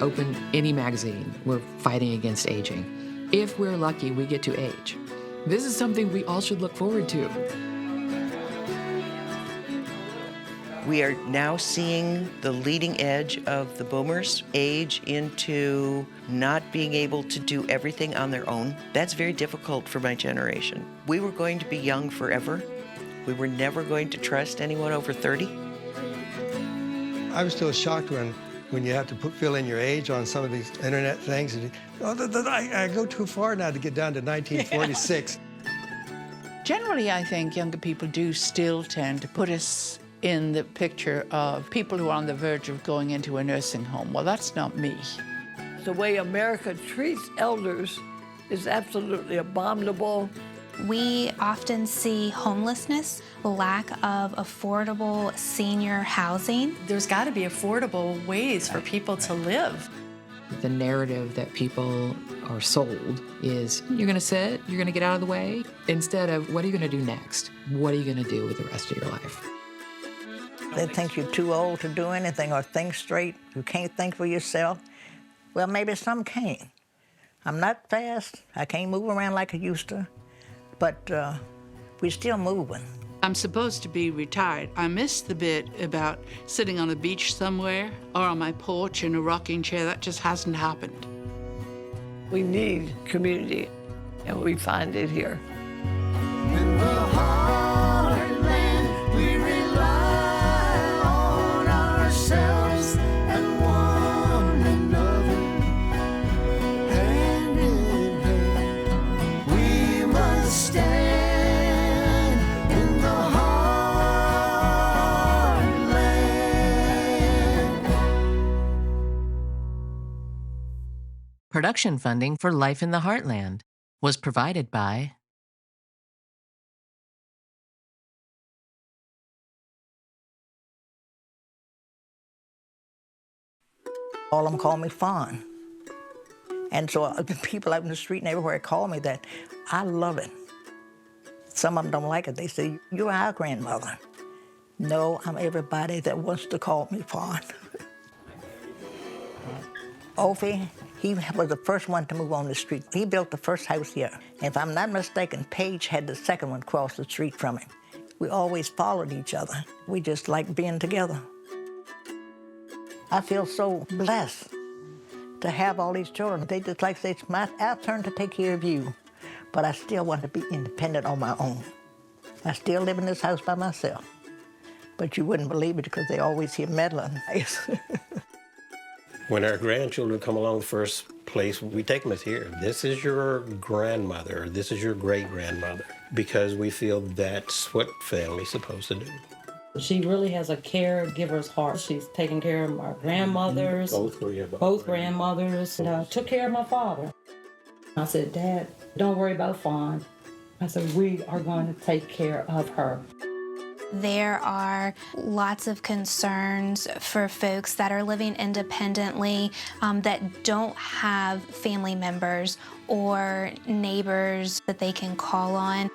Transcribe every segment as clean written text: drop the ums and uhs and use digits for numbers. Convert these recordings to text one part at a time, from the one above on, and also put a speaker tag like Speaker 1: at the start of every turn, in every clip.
Speaker 1: open any magazine, we're fighting against aging. If we're lucky, we get to age. This is something we all should look forward to.
Speaker 2: We are now seeing the leading edge of the boomers age into not being able to do everything on their own. That's very difficult for my generation. We were going to be young forever. We were never going to trust anyone over 30.
Speaker 3: I was still shocked when you have to fill in your age on some of these internet things. And, I go too far now to get down to 1946.
Speaker 4: Generally, I think younger people do still tend to put us in the picture of people who are on the verge of going into a nursing home. Well, that's not me.
Speaker 5: The way America treats elders is absolutely abominable.
Speaker 6: We often see homelessness, lack of affordable senior housing.
Speaker 7: There's got to be affordable ways for people to live.
Speaker 1: The narrative that people are sold is, you're gonna sit, you're gonna get out of the way, instead of, what are you gonna do next? What are you gonna do with the rest of your life?
Speaker 8: They think you're too old to do anything or think straight. You can't think for yourself. Well, maybe some can. I'm not fast. I can't move around like I used to. But we're still moving.
Speaker 4: I'm supposed to be retired. I miss the bit about sitting on a beach somewhere or on my porch in a rocking chair. That just hasn't happened.
Speaker 5: We need community, and we find it here.
Speaker 9: In the heartland, we rely on ourselves and one another. Hand in hand, we must stand in the heartland.
Speaker 10: Production funding for Life in the Heartland was provided by
Speaker 8: All of them call me Fawn. And so the people out in the street and everywhere call me that. I love it. Some of them don't like it. They say, you're our grandmother. No, I'm everybody that wants to call me Fawn. Opie, he was the first one to move on the street. He built the first house here. And if I'm not mistaken, Paige had the second one across the street from him. We always followed each other. We just like being together. I feel so blessed to have all these children. They just like say, it's our turn to take care of you. But I still want to be independent on my own. I still live in this house by myself. But you wouldn't believe it because they always hear meddling.
Speaker 11: When our grandchildren come along, the first place we take them is here. This is your grandmother, this is your great-grandmother, because we feel that's what family's supposed to do.
Speaker 12: She really has a caregiver's heart. She's taking care of our grandmothers, both grandmothers, and took care of my father. I said, Dad, don't worry about Fawn. I said, we are going to take care of her.
Speaker 6: There are lots of concerns for folks that are living independently that don't have family members or neighbors that they can call on.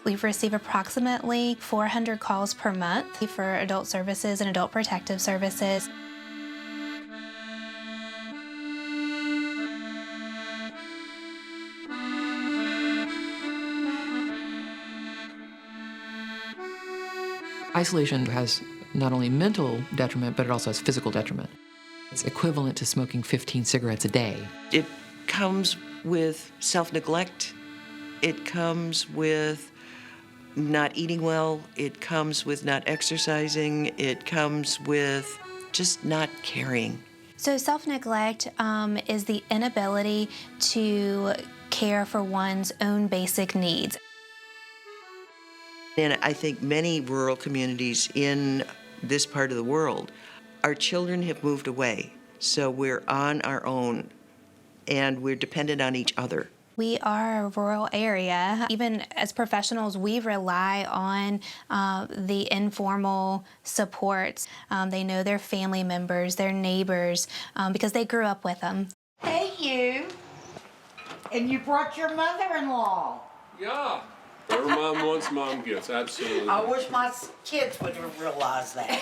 Speaker 6: We receive approximately 400 calls per month for adult services and adult protective services.
Speaker 1: Isolation has not only mental detriment, but it also has physical detriment. It's equivalent to smoking 15 cigarettes a day.
Speaker 2: It comes with self-neglect. It comes with not eating well. It comes with not exercising. It comes with just not caring.
Speaker 6: So self-neglect is the inability to care for one's own basic needs.
Speaker 2: And I think many rural communities in this part of the world, our children have moved away. So we're on our own and we're dependent on each other.
Speaker 6: We are a rural area. Even as professionals, we rely on the informal supports. They know their family members, their neighbors, because they grew up with them.
Speaker 13: Hey, you. And you brought your mother-in-law.
Speaker 14: Yeah. Whatever mom wants, mom gets. Absolutely.
Speaker 13: I wish my kids would have realized that.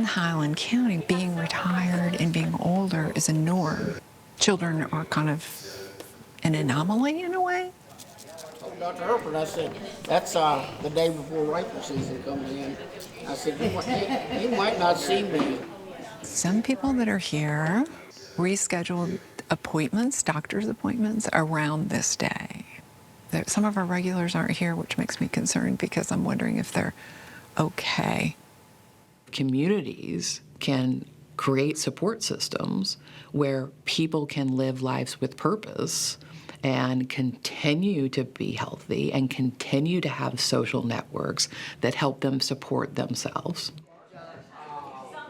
Speaker 15: Highland County, being retired and being older is a norm. Children are kind of an anomaly in a way.
Speaker 16: I told Dr. Herford, I said, that's the day before rifle season comes in. I said, you might not see me.
Speaker 15: Some people that are here rescheduled appointments, doctor's appointments, around this day. Some of our regulars aren't here, which makes me concerned because I'm wondering if they're okay.
Speaker 1: Communities can create support systems where people can live lives with purpose and continue to be healthy and continue to have social networks that help them support themselves.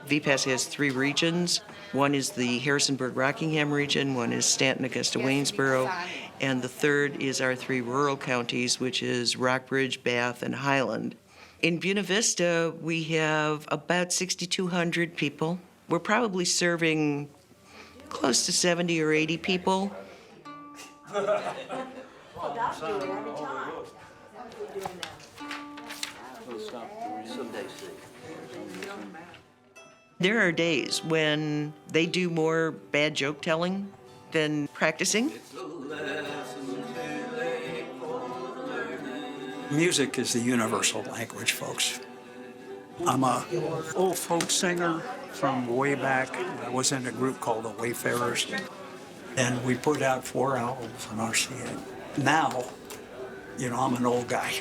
Speaker 2: VPAS has 3 regions. One is the Harrisonburg-Rockingham region, one is Stanton-Augusta-Waynesboro, and the third is our 3 rural counties, which is Rockbridge, Bath, and Highland. In Buena Vista, we have about 6,200 people. We're probably serving close to 70 or 80 people. There are days when they do more bad joke telling than practicing.
Speaker 17: Music is the universal language, folks. I'm a old folk singer from way back. I was in a group called the Wayfarers, and we put out 4 albums on RCA. Now, I'm an old guy.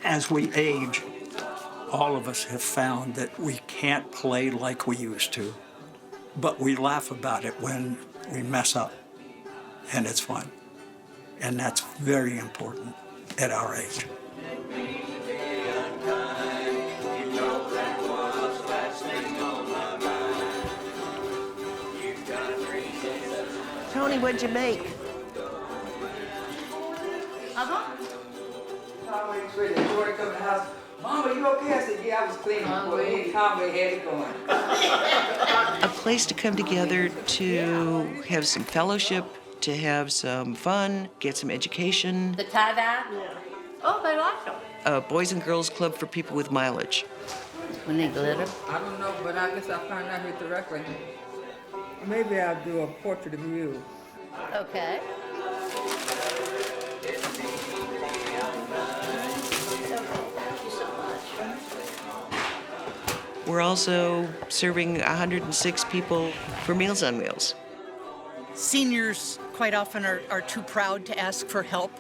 Speaker 17: As we age, all of us have found that we can't play like we used to, but we laugh about it when we mess up, and it's fun. And that's very important at our age.
Speaker 2: Tony, what'd you make?
Speaker 18: Jordan come to the house. Mom, are you okay? I said, yeah, I was cleaning. Boy, me and Conway had it going.
Speaker 2: A place to come together to have some fellowship, to have some fun, get some education.
Speaker 19: The tie-dye? Oh, they like them.
Speaker 2: A Boys and Girls Club for people with mileage.
Speaker 19: We need glitter.
Speaker 18: I don't know, but I guess I'll find out here directly. Maybe I'll do a portrait of you.
Speaker 19: Okay.
Speaker 2: We're also serving 106 people for Meals on Wheels.
Speaker 20: Seniors quite often are too proud to ask for help.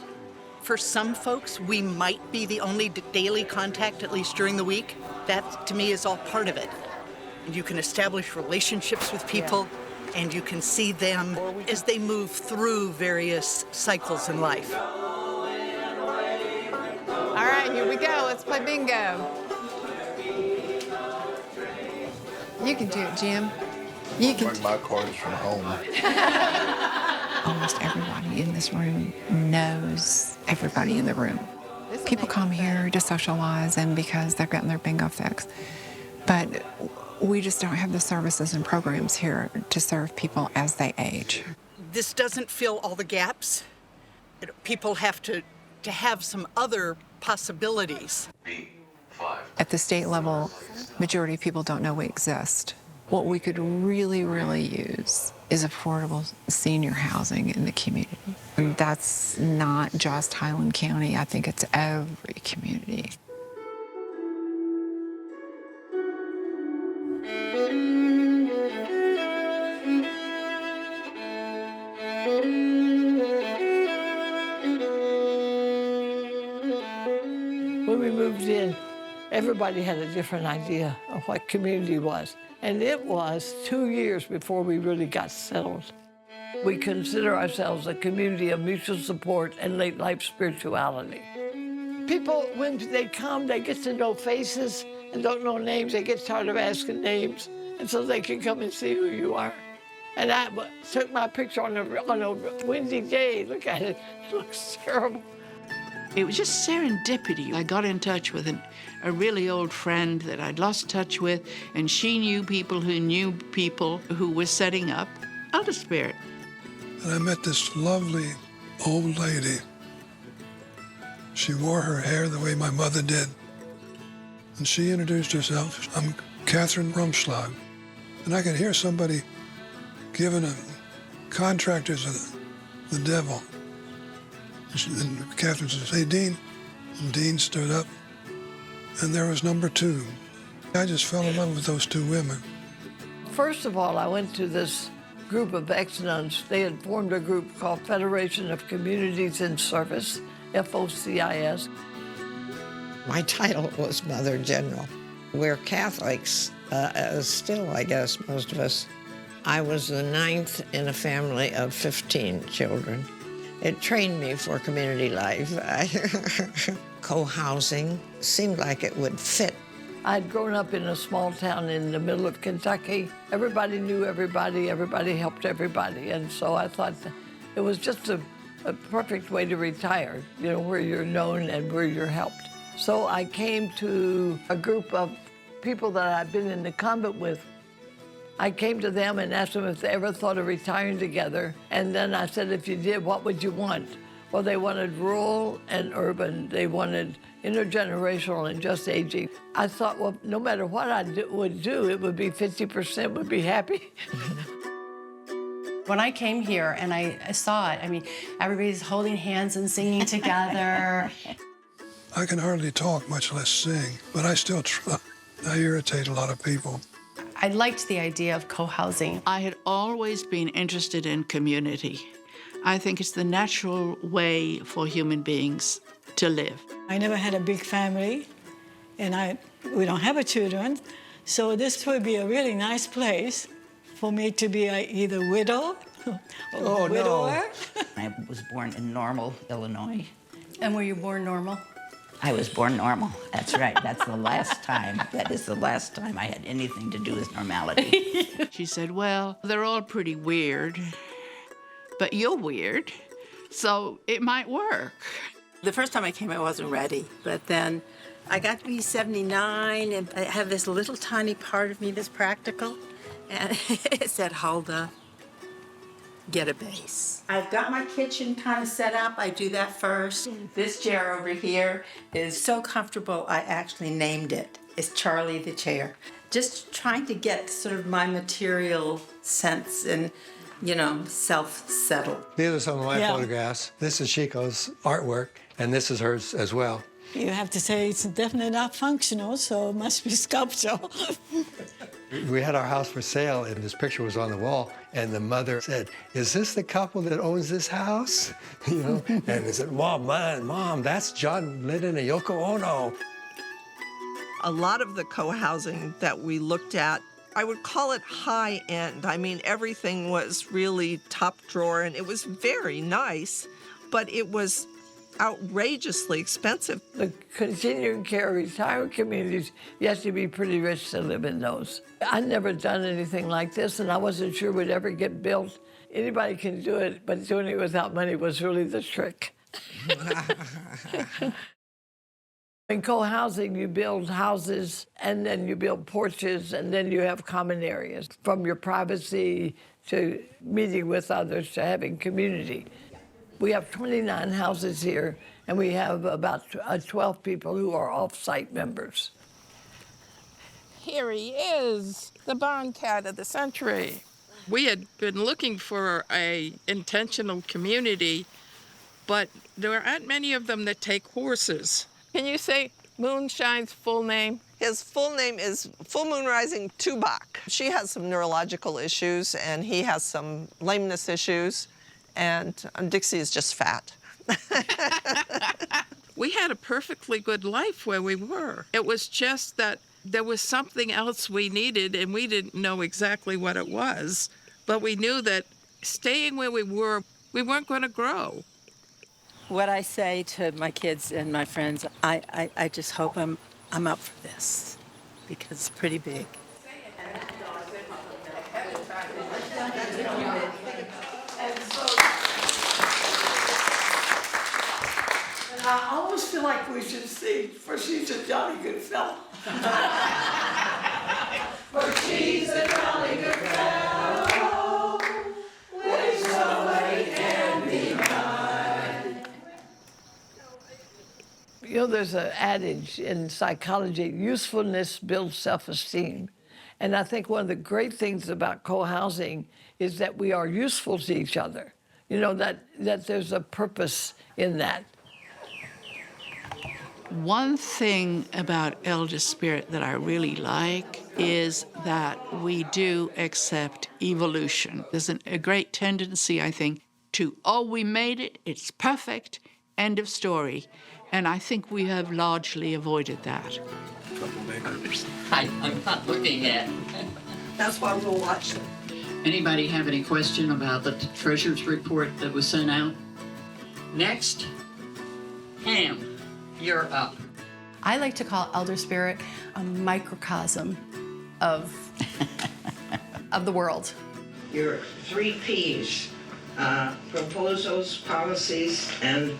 Speaker 20: For some folks, we might be the only daily contact, at least during the week. That, to me, is all part of it. And you can establish relationships with people, and you can see them as they move through various cycles in life.
Speaker 15: All right, here we go. Let's play bingo. You can do it, Jim. You can.
Speaker 21: My card is from home.
Speaker 15: Almost everybody in this room knows everybody in the room. People come here to socialize and because they've gotten their bingo fix. But we just don't have the services and programs here to serve people as they age.
Speaker 20: This doesn't fill all the gaps. People have to have some other possibilities.
Speaker 15: At the state level, majority of people don't know we exist. What we could really, really use is affordable senior housing in the community. And that's not just Highland County. I think it's every community.
Speaker 5: When we moved in, everybody had a different idea of what community was. And it was 2 years before we really got settled. We consider ourselves a community of mutual support and late life spirituality. People, when they come, they get to know faces and don't know names. They get tired of asking names, and so they can come and see who you are. And I took my picture on a windy day. Look at it. It looks terrible.
Speaker 4: It was just serendipity. I got in touch with a really old friend that I'd lost touch with, and she knew people who were setting up Elder Spirit.
Speaker 22: And I met this lovely old lady. She wore her hair the way my mother did. And she introduced herself. I'm Catherine Rumschlag. And I could hear somebody giving a contractors the devil. And Catherine says, "Hey, Dean." And Dean stood up, and there was number 2. I just fell in love with those 2 women.
Speaker 5: First of all, I went to this group of ex-nuns. They had formed a group called Federation of Communities in Service, FOCIS.
Speaker 3: My title was Mother General. We're Catholics, still, I guess, most of us. I was the 9th in a family of 15 children. It trained me for community life. Co-housing seemed like it would fit.
Speaker 5: I'd grown up in a small town in the middle of Kentucky. Everybody knew everybody, everybody helped everybody, and so I thought it was just a perfect way to retire, you know, where you're known and where you're helped. So I came to a group of people that I'd been in the convent with. I came to them and asked them if they ever thought of retiring together, and then I said, if you did, what would you want? Well, they wanted rural and urban. They wanted intergenerational and just aging. I thought, well, no matter what I would do, it would be 50% would be happy.
Speaker 7: When I came here and I saw it, I mean, everybody's holding hands and singing together.
Speaker 22: I can hardly talk, much less sing, but I still try. I irritate a lot of people.
Speaker 7: I liked the idea of co-housing.
Speaker 4: I had always been interested in community. I think it's the natural way for human beings to live.
Speaker 21: I never had a big family, and we don't have children, so this would be a really nice place for me to be either widow or widower.
Speaker 23: I was born in Normal, Illinois.
Speaker 7: And were you born normal?
Speaker 23: I was born normal. That's right. That's the last time. That is the last time I had anything to do with normality.
Speaker 4: She said, well, they're all pretty weird, but you're weird, so it might work.
Speaker 24: The first time I came, I wasn't ready, but then I got to be 79, and I have this little tiny part of me that's practical, and it said, Hulda, get a base. I've got my kitchen kind of set up. I do that first. This chair over here is so comfortable, I actually named it. It's Charlie the chair. Just trying to get sort of my material sense and, you know, self-settled.
Speaker 25: These are some of my photographs. This is Chico's artwork, and this is hers as well.
Speaker 21: You have to say it's definitely not functional, so it must be sculpture.
Speaker 25: We had our house for sale, and this picture was on the wall, and the mother said, "Is this the couple that owns this house?" You know, and they said, Mom, that's John Lennon and Yoko Ono.
Speaker 26: A lot of the co-housing that we looked at, I would call it high-end. I mean, everything was really top drawer, and it was very nice, but it was outrageously expensive.
Speaker 5: The continuing care retirement communities, you have to be pretty rich to live in those. I'd never done anything like this, and I wasn't sure it would ever get built. Anybody can do it, but doing it without money was really the trick. In co-housing, you build houses, and then you build porches, and then you have common areas, from your privacy to meeting with others to having community. We have 29 houses here, and we have about 12 people who are off-site members.
Speaker 27: Here he is, the barn cat of the century. We had been looking for an intentional community, but there aren't many of them that take horses. Can you say Moonshine's full name?
Speaker 26: His full name is Full Moon Rising Tubak. She has some neurological issues, and he has some lameness issues, and Dixie is just fat.
Speaker 27: We had a perfectly good life where we were. It was just that there was something else we needed, and we didn't know exactly what it was, but we knew that staying where we weren't going to grow.
Speaker 24: What I say to my kids and my friends, I just hope I'm up for this, because it's pretty big.
Speaker 5: I almost feel like we should sing, for she's a jolly good fellow. For she's a jolly good fellow, which somebody can be mine. You know, there's an adage in psychology, usefulness builds self-esteem. And I think one of the great things about co-housing is that we are useful to each other. You know, that there's a purpose in that.
Speaker 4: One thing about Elder Spirit that I really like is that we do accept evolution. There's a great tendency, I think, to, oh, we made it, it's perfect, end of story. And I think we have largely avoided that.
Speaker 6: I'm not looking at.
Speaker 26: That's why we'll watch them.
Speaker 6: Anybody have any question about the treasurer's report that was sent out? Next, Pam. You're up.
Speaker 7: I like to call Elder Spirit a microcosm of the world.
Speaker 3: Your 3 Ps, proposals, policies, and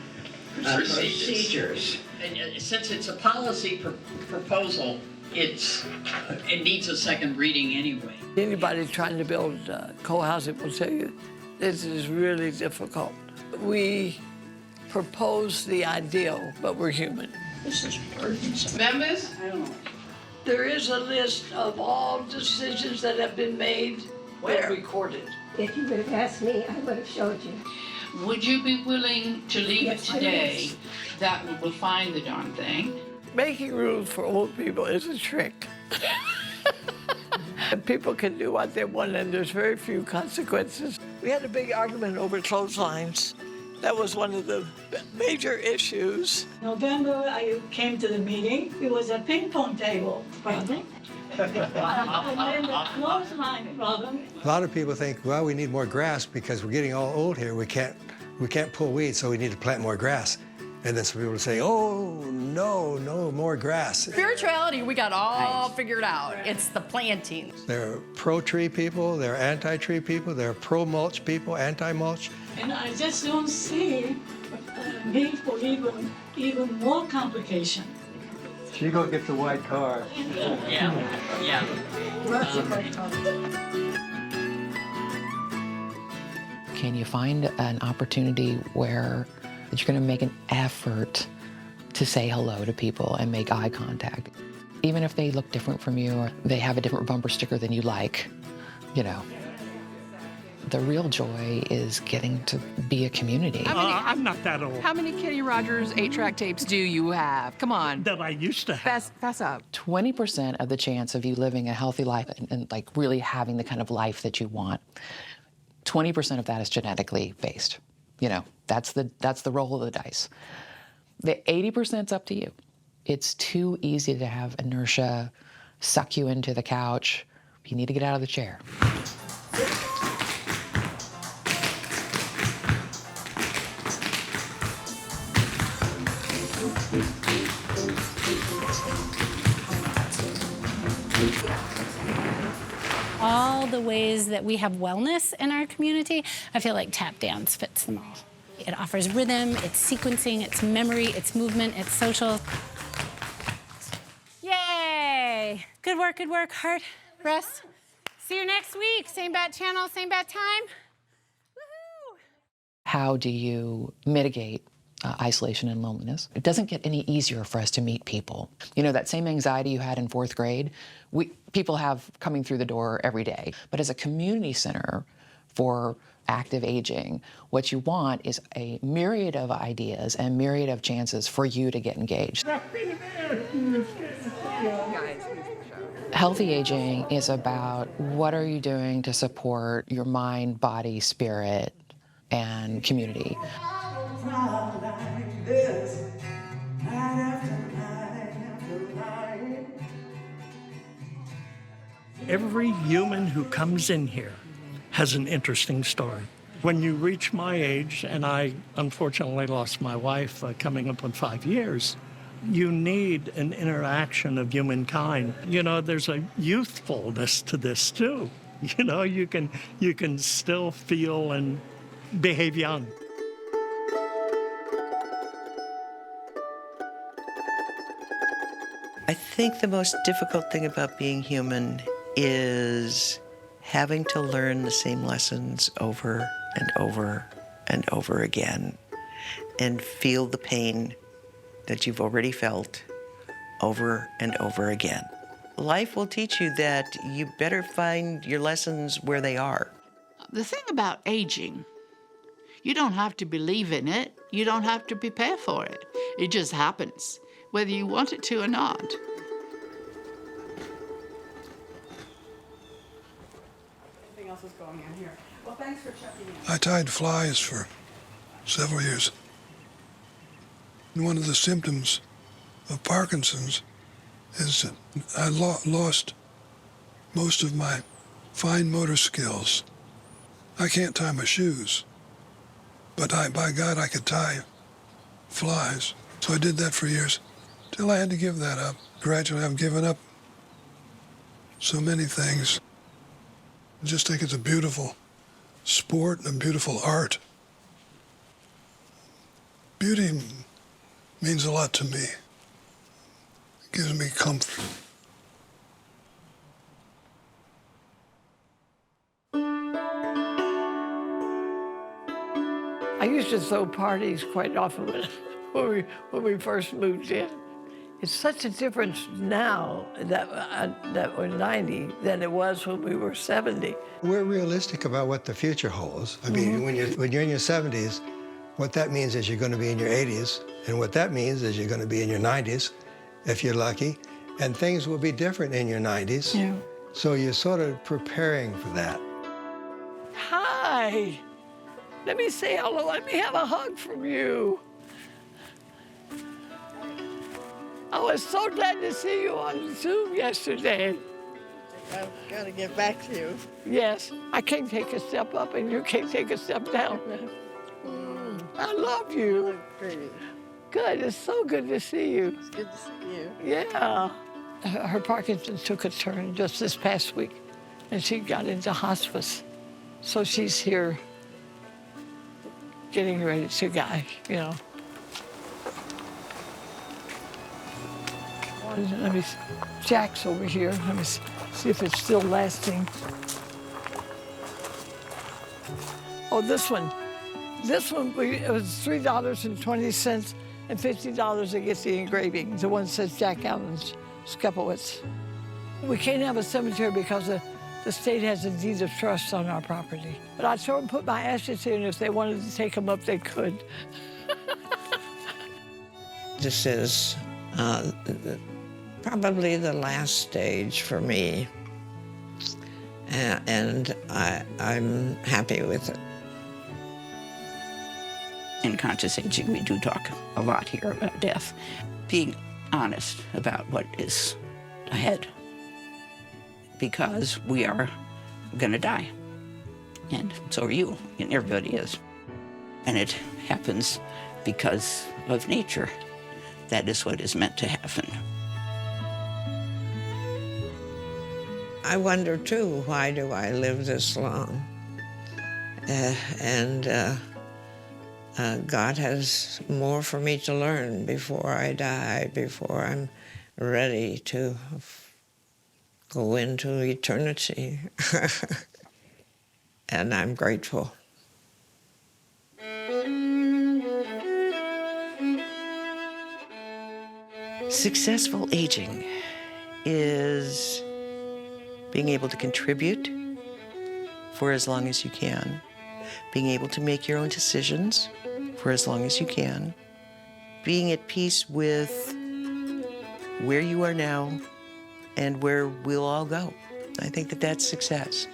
Speaker 3: procedures.
Speaker 6: And since it's a policy proposal, it needs a second reading anyway.
Speaker 5: Anybody trying to build co-housing will tell you this is really difficult. We propose the ideal, but we're human.
Speaker 6: This is burdensome.
Speaker 5: Members? There is a list of all decisions that have been made and recorded.
Speaker 8: If you would have asked me, I would have showed you.
Speaker 27: Would you be willing to leave
Speaker 8: Yes,
Speaker 27: it
Speaker 8: I
Speaker 27: today?
Speaker 8: would.
Speaker 27: That will find the darn thing.
Speaker 5: Making rules for old people is a trick. And people can do what they want, and there's very few consequences. We had a big argument over clotheslines. That was one of the major issues.
Speaker 21: November, I came to the meeting. It was a ping pong table problem. And then the clothesline problem.
Speaker 25: A lot of people think, well, we need more grass because we're getting all old here. We can't pull weeds, so we need to plant more grass. And then some people say, oh, no more grass.
Speaker 7: Spirituality, we got all figured out. It's the planting.
Speaker 25: There are pro-tree people, there are anti-tree people, there are pro-mulch people, anti-mulch.
Speaker 21: And I just don't see need for even more complication.
Speaker 25: She go get the white car.
Speaker 6: Yeah.
Speaker 1: Can you find an opportunity where that you're going to make an effort to say hello to people and make eye contact? Even if they look different from you or they have a different bumper sticker than you like, you know. The real joy is getting to be a community.
Speaker 9: I'm not that old.
Speaker 10: How many Kenny Rogers 8-track tapes do you have? Come on.
Speaker 9: That I used to have.
Speaker 10: Fess up.
Speaker 1: 20% of the chance of you living a healthy life and like really having the kind of life that you want, 20% of that is genetically based. You know, that's the roll of the dice. The 80%'s up to you. It's too easy to have inertia suck you into the couch. You need to get out of the chair.
Speaker 11: All the ways that we have wellness in our community, I feel like tap dance fits them all. It offers rhythm, it's sequencing, it's memory, it's movement, it's social. Yay! Good work, heart, rest. See you next week. Same bat channel, same bat time.
Speaker 1: How do you mitigate isolation and loneliness? It doesn't get any easier for us to meet people. You know, that same anxiety you had in 4th grade, people have coming through the door every day. But as a community center for active aging, what you want is a myriad of ideas and myriad of chances for you to get engaged. Healthy aging is about what are you doing to support your mind, body, spirit, and community.
Speaker 9: Every human who comes in here has an interesting story. When you reach my age, and I unfortunately lost my wife coming up on 5 years, you need an interaction of humankind. You know, there's a youthfulness to this too. You know, you can still feel and behave young.
Speaker 2: I think the most difficult thing about being human is having to learn the same lessons over and over and over again and feel the pain that you've already felt over and over again. life will teach you that you better find your lessons where they are.
Speaker 4: The thing about aging, you don't have to believe in it. You don't have to prepare for it. It just happens, whether you want it to or not.
Speaker 21: Anything else is going on here? Well, thanks for checking in.
Speaker 22: I tied flies for several years. And one of the symptoms of Parkinson's is that I lost most of my fine motor skills. I can't tie my shoes, but by God, I could tie flies. So I did that for years, till I had to give that up. Gradually, I've given up so many things. I just think it's a beautiful sport and a beautiful art. Beauty means a lot to me. It gives me comfort.
Speaker 5: I used to throw parties quite often when we first moved in. It's such a difference now that we're 90 than it was when we were 70.
Speaker 25: We're realistic about what the future holds. I mean, when you're in your 70s, what that means is you're going to be in your 80s, and what that means is you're going to be in your 90s, if you're lucky, and things will be different in your 90s.
Speaker 5: Yeah.
Speaker 25: So you're sort of preparing for that.
Speaker 5: Hi. Let me say hello. Let me have a hug from you. I was so glad to see you on Zoom yesterday.
Speaker 24: I've got to get back to you.
Speaker 5: Yes, I can't take a step up and you can't take a step down. I love you. Good, it's so good to see you.
Speaker 24: It's good to see you.
Speaker 5: Yeah. Her Parkinson's took a turn just this past week, and she got into hospice. So she's here getting ready to die, you know. Let me, Jack's over here. Let me see if it's still lasting. Oh, this one. This one, it was $3.20 and $50 to get the engraving. The one that says Jack Allen Skepowitz. We can't have a cemetery because the state has a deed of trust on our property. But I told them to put my ashes here, and if they wanted to take them up, they could. This is probably the last stage for me, and I'm happy with it.
Speaker 23: In conscious aging, we do talk a lot here about death. Being honest about what is ahead. Because we are gonna die. And so are you, and everybody is. And it happens because of nature. That is what is meant to happen.
Speaker 3: I wonder too, why do I live this long? God has more for me to learn before I die, before I'm ready to go into eternity. And I'm grateful.
Speaker 2: Successful aging is being able to contribute for as long as you can, being able to make your own decisions for as long as you can, being at peace with where you are now and where we'll all go. I think that that's success.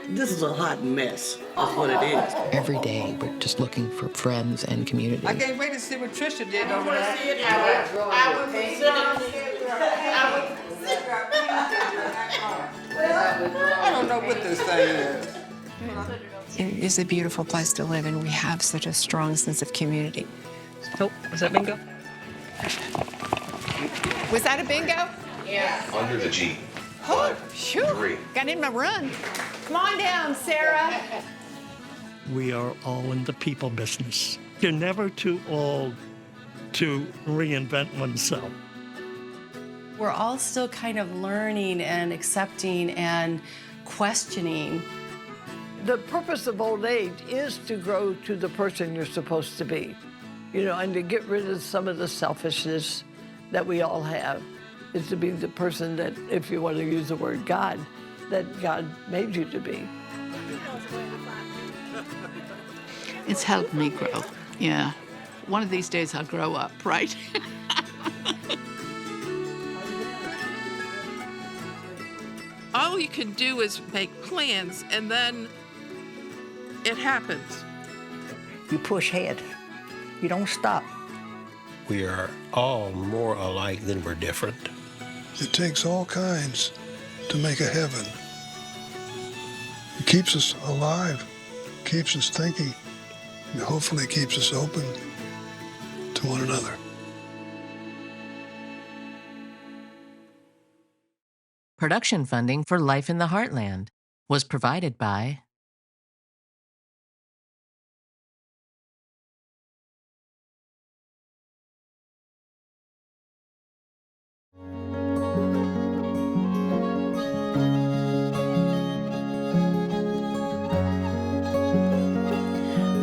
Speaker 12: This is a hot mess. That's what it is.
Speaker 1: Every day, we're just looking for friends and community.
Speaker 12: I can't wait to see what Trisha did over there. I don't know what this thing is.
Speaker 15: It is a beautiful place to live, and we have such a strong sense of community.
Speaker 10: Oh, was that bingo?
Speaker 15: Was that a bingo?
Speaker 10: Yeah.
Speaker 13: Under the G.
Speaker 15: Oh, shoot.
Speaker 13: 3.
Speaker 15: Got in my run. Come on down, Sarah.
Speaker 9: We are all in the people business. You're never too old to reinvent oneself.
Speaker 7: We're all still kind of learning and accepting and questioning.
Speaker 5: The purpose of old age is to grow to the person you're supposed to be, you know, and to get rid of some of the selfishness that we all have. is to be the person that, if you want to use the word God, that God made you to be.
Speaker 4: It's helped me grow, yeah. One of these days I'll grow up, right?
Speaker 27: All you can do is make plans, and then it happens.
Speaker 13: You push ahead. You don't stop.
Speaker 14: We are all more alike than we're different.
Speaker 22: It takes all kinds to make a heaven. It keeps us alive, keeps us thinking, and hopefully keeps us open to one another.
Speaker 16: Production funding for Life in the Heartland was provided by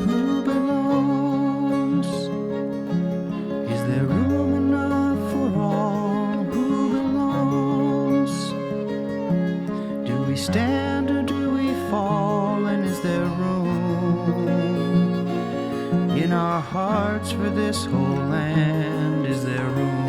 Speaker 17: Who belongs? Is there room enough for all? Who belongs? Do we stand or do we fall? And is there room in our hearts for this whole land? Is there room?